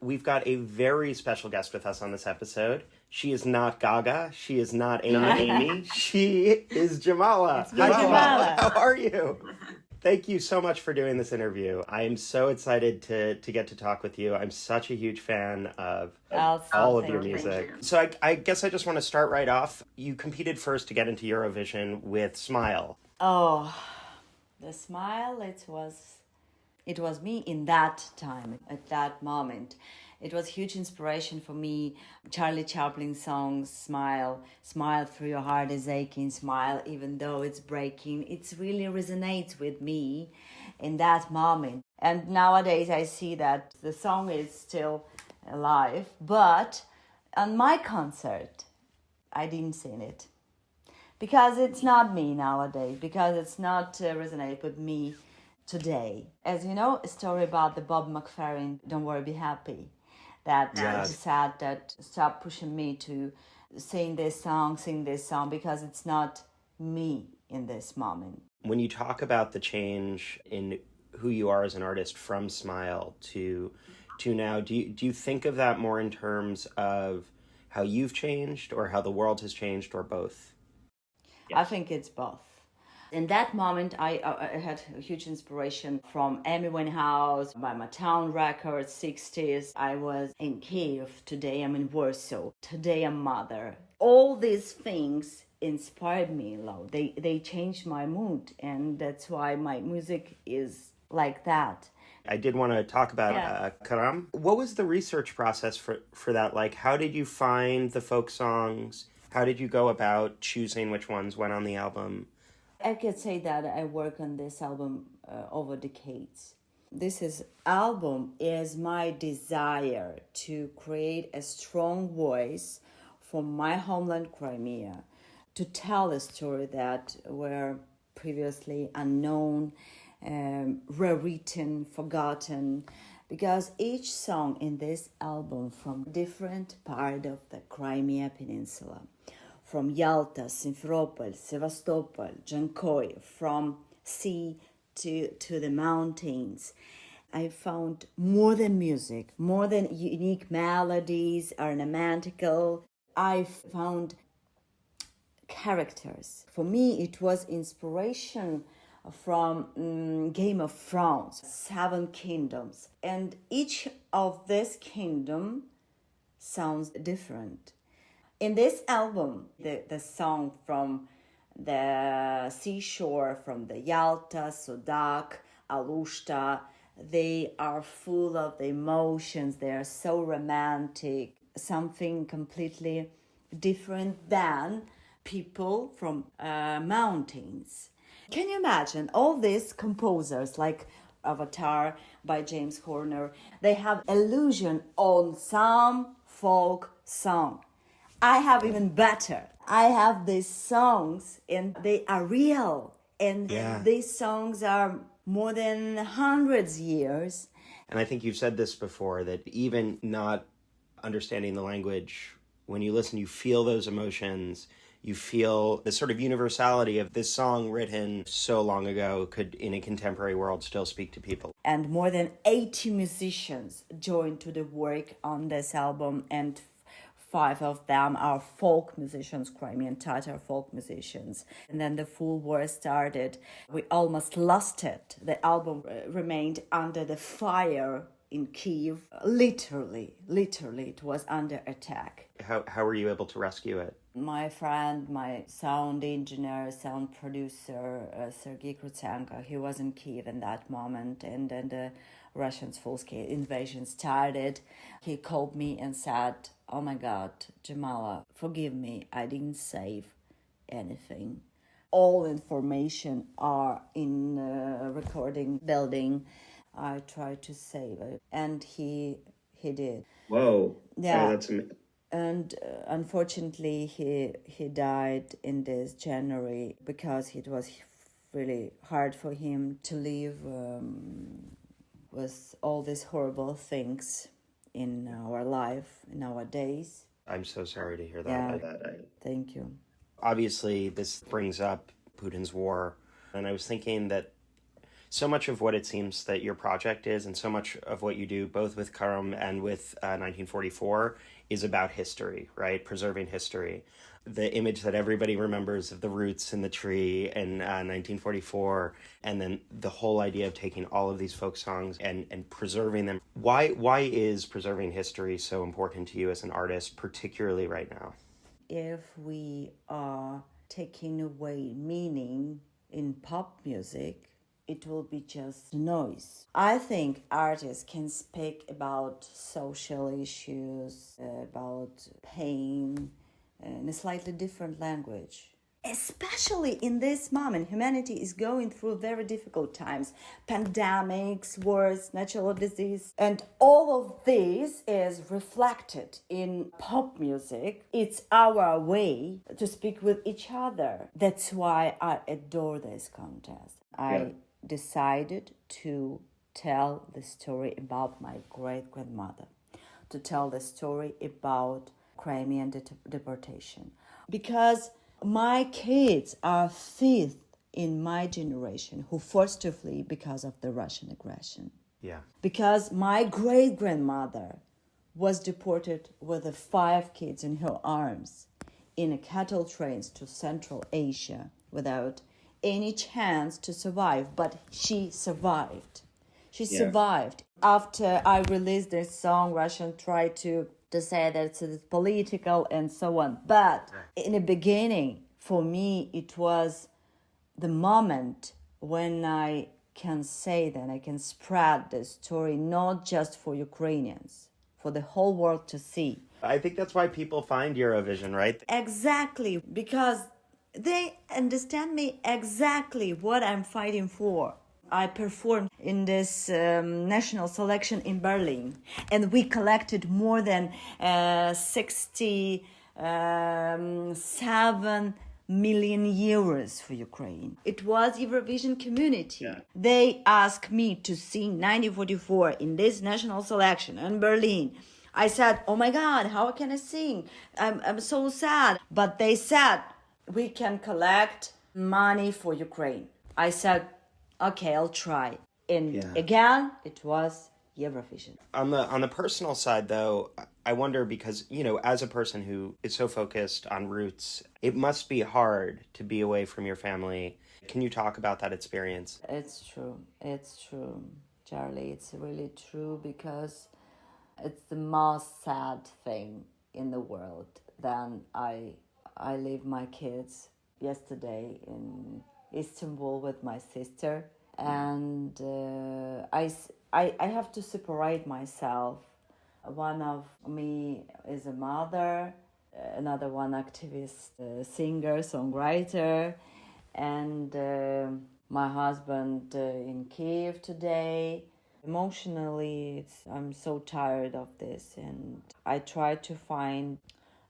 We've got a very special guest with us on this episode. She is not Gaga. She is not Amy. She is Jamala. Hi, Jamala. How are you? Thank you so much for doing this interview. I am so excited to get to talk with you. I'm such a huge fan of all of your music. So I guess I just want to start right off. You competed first to get into Eurovision with Smile. Oh, the Smile, it was me in that time, at that moment. It was huge inspiration for me. Charlie Chaplin songs, Smile, Smile through your heart is aching, Smile even though it's breaking. It really resonates with me in that moment. And nowadays I see that the song is still alive, but on my concert, I didn't sing it. Because it's not me nowadays, because it's not resonate with me today. As you know, a story about the Bob McFerrin, Don't Worry, Be Happy, that said that stop pushing me to sing this song, because it's not me in this moment. When you talk about the change in who you are as an artist from Smile to now, do you think of that more in terms of how you've changed or how the world has changed or both? I think it's both. In that moment, I had a huge inspiration from Amy Winehouse, by my town records, 60s. I was in Kiev, today I'm in Warsaw, today I'm mother. All these things inspired me a lot. They changed my mood, and that's why my music is like that. I did want to talk about Karam. What was the research process for that? Like, how did you find the folk songs? How did you go about choosing which ones went on the album? I could say that I work on this album over decades. This album is my desire to create a strong voice from my homeland Crimea, to tell a story that were previously unknown, rewritten, forgotten, because each song in this album from different part of the Crimea Peninsula, from Yalta, Simferopol, Sevastopol, Jankoy, from sea to the mountains, I found more than music, more than unique melodies, ornamental. I found characters. For me, it was inspiration from Game of Thrones, 7 kingdoms. And each of this kingdom sounds different. In this album, the song from the seashore, from the Yalta, Sodak, Alushta, they are full of the emotions. They are so romantic, something completely different than people from mountains. Can you imagine all these composers like Avatar by James Horner? They have illusion on some folk song. I have even better. I have these songs and they are real. And these songs are more than hundreds years. And I think you've said this before, that even not understanding the language, when you listen, you feel those emotions. You feel the sort of universality of this song written so long ago could, in a contemporary world, still speak to people. And more than 80 musicians joined to the work on this album, and 5 of them are folk musicians, Crimean Tatar folk musicians. And then the full war started. We almost lost it. The album remained under the fire in Kyiv. Literally, it was under attack. How were you able to rescue it? My friend, my sound engineer, sound producer, Sergei Krutsenko, he was in Kyiv in that moment, and then the Russians' full-scale invasion started. He called me and said, "Oh my God, Jamala, forgive me, I didn't save anything. All information are in recording building. I tried to save it," and he did. Whoa! Yeah, that's amazing. And unfortunately, he died in this January because it was really hard for him to live with all these horrible things in our life, in our days. I'm so sorry to hear that. Yeah, thank you. Obviously, this brings up Putin's war, and I was thinking that So much of what it seems that your project is, and so much of what you do, both with Karam and with 1944, is about history, right? Preserving history. The image that everybody remembers of the roots in the tree in 1944, and then the whole idea of taking all of these folk songs and preserving them. Why is preserving history so important to you as an artist, particularly right now? If we are taking away meaning in pop music, it will be just noise. I think artists can speak about social issues, about pain, in a slightly different language. Especially in this moment, humanity is going through very difficult times. Pandemics, wars, natural disease. And all of this is reflected in pop music. It's our way to speak with each other. That's why I adore this contest. I decided to tell the story about my great-grandmother, to tell the story about Crimean deportation. Because my kids are fifth in my generation who forced to flee because of the Russian aggression. Yeah. Because my great-grandmother was deported with the 5 kids in her arms in a cattle trains to Central Asia without any chance to survive, but she survived. She survived. After I released this song, Russian tried to say that it's political and so on. But in the beginning, for me, it was the moment when I can say that I can spread the story, not just for Ukrainians, for the whole world to see. I think that's why people find Eurovision, right? Exactly, because they understand me exactly what I'm fighting for. I performed in this national selection in Berlin, and we collected more than 67 million euros for Ukraine. It was Eurovision community. Yeah. They asked me to sing 1944 in this national selection in Berlin. I said, oh my God, how can I sing? I'm so sad. But they said, we can collect money for Ukraine. I said, okay, I'll try. And again, it was Eurovision. On the personal side, though, I wonder because, as a person who is so focused on roots, it must be hard to be away from your family. Can you talk about that experience? It's true, Charlie. It's really true because it's the most sad thing in the world. Then I leave my kids yesterday in Istanbul with my sister, and I have to separate myself. One of me is a mother, another one activist, singer, songwriter, and my husband in Kiev today. Emotionally, I'm so tired of this, and I try to find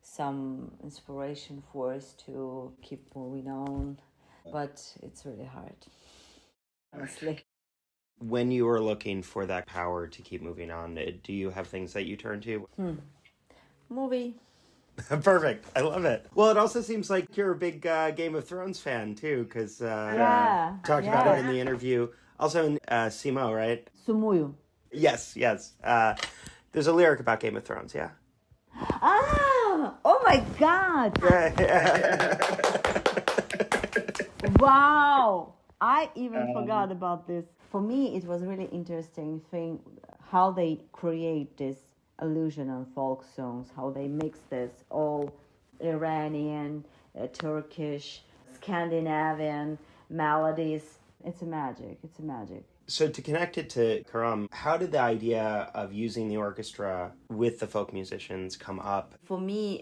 some inspiration for us to keep moving on, but it's really hard, honestly. When you are looking for that power to keep moving on, do you have things that you turn to? Movie. Perfect. I love it. Well, it also seems like you're a big Game of Thrones fan, too, because talked about it in the interview. Also in Simo, right? Sumuyu. Yes. There's a lyric about Game of Thrones, yeah? Ah! Oh my God! Wow! I even forgot about this. For me, it was really interesting thing how they create this illusion on folk songs, how they mix this all Iranian, Turkish, Scandinavian melodies. It's a magic. So to connect it to Karam, how did the idea of using the orchestra with the folk musicians come up? For me,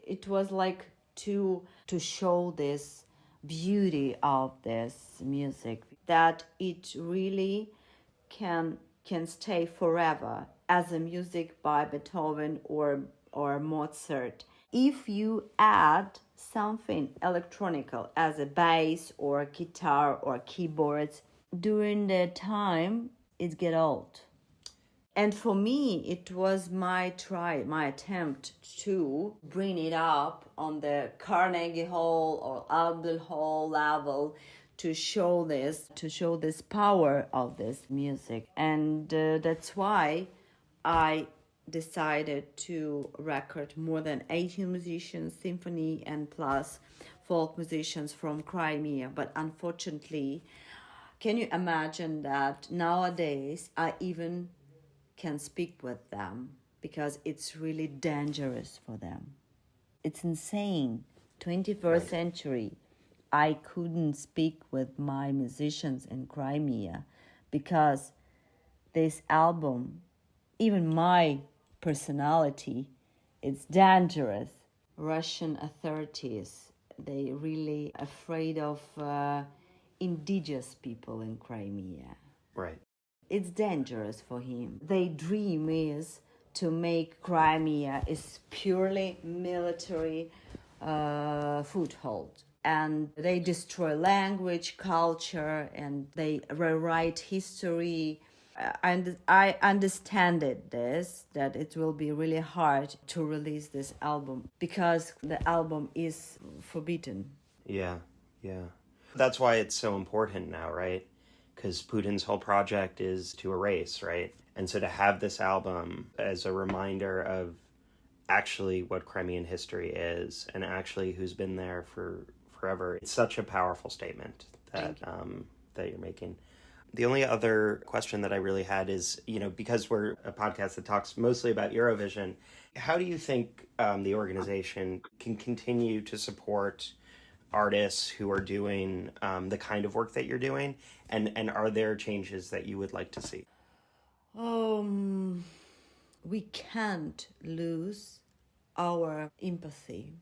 it was like to show this beauty of this music, that it really can stay forever as a music by Beethoven or Mozart. If you add something electronical as a bass or a guitar or keyboards, during the time it get old. And for me, it was my attempt to bring it up on the Carnegie Hall or Albert Hall level, to show this power of this music. And that's why I decided to record more than 18 musicians, symphony and plus folk musicians from Crimea. But unfortunately, can you imagine that nowadays I even can speak with them because it's really dangerous for them. It's insane. 21st century, I couldn't speak with my musicians in Crimea because this album, even my personality, it's dangerous. Russian authorities, they really afraid of indigenous people in Crimea. Right. It's dangerous for him. Their dream is to make Crimea is purely military foothold. And they destroy language, culture, and they rewrite history. And I understand that it will be really hard to release this album because the album is forbidden. Yeah. That's why it's so important now, right? Because Putin's whole project is to erase, right? And so to have this album as a reminder of actually what Crimean history is and actually who's been there for forever, it's such a powerful statement that you're making. The only other question that I really had is, because we're a podcast that talks mostly about Eurovision, how do you think the organization can continue to support artists who are doing the kind of work that you're doing, and are there changes that you would like to see? We can't lose our empathy.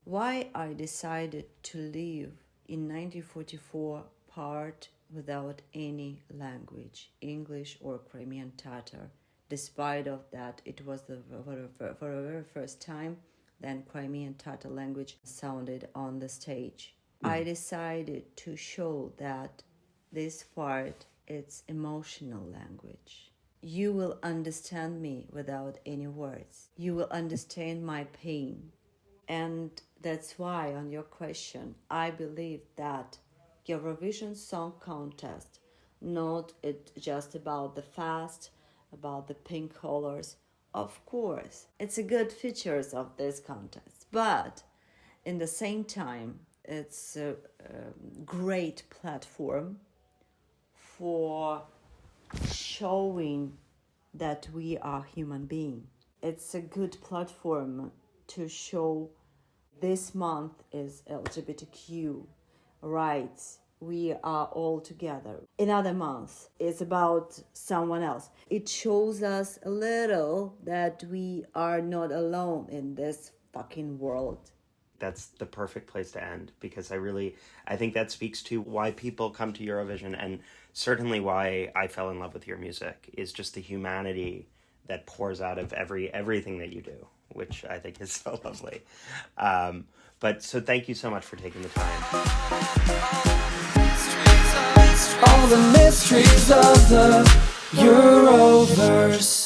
Why I decided to leave in 1944 part without any language, English or Crimean Tatar, despite of that it was for the very first time then Crimean Tatar language sounded on the stage. I decided to show that this part, it's emotional language. You will understand me without any words. You will understand my pain. And that's why, on your question, I believe that Eurovision Song Contest, not just about the fast, about the pink colors. Of course, it's a good features of this contest, but in the same time, it's a great platform for showing that we are human beings. It's a good platform to show this month is LGBTQ rights. We are all together. Another month is about someone else. It shows us a little that we are not alone in this fucking world. That's the perfect place to end, because I think that speaks to why people come to Eurovision, and certainly why I fell in love with your music, is just the humanity that pours out of everything that you do, which I think is so lovely. So thank you so much for taking the time. All the mysteries of the Euroverse.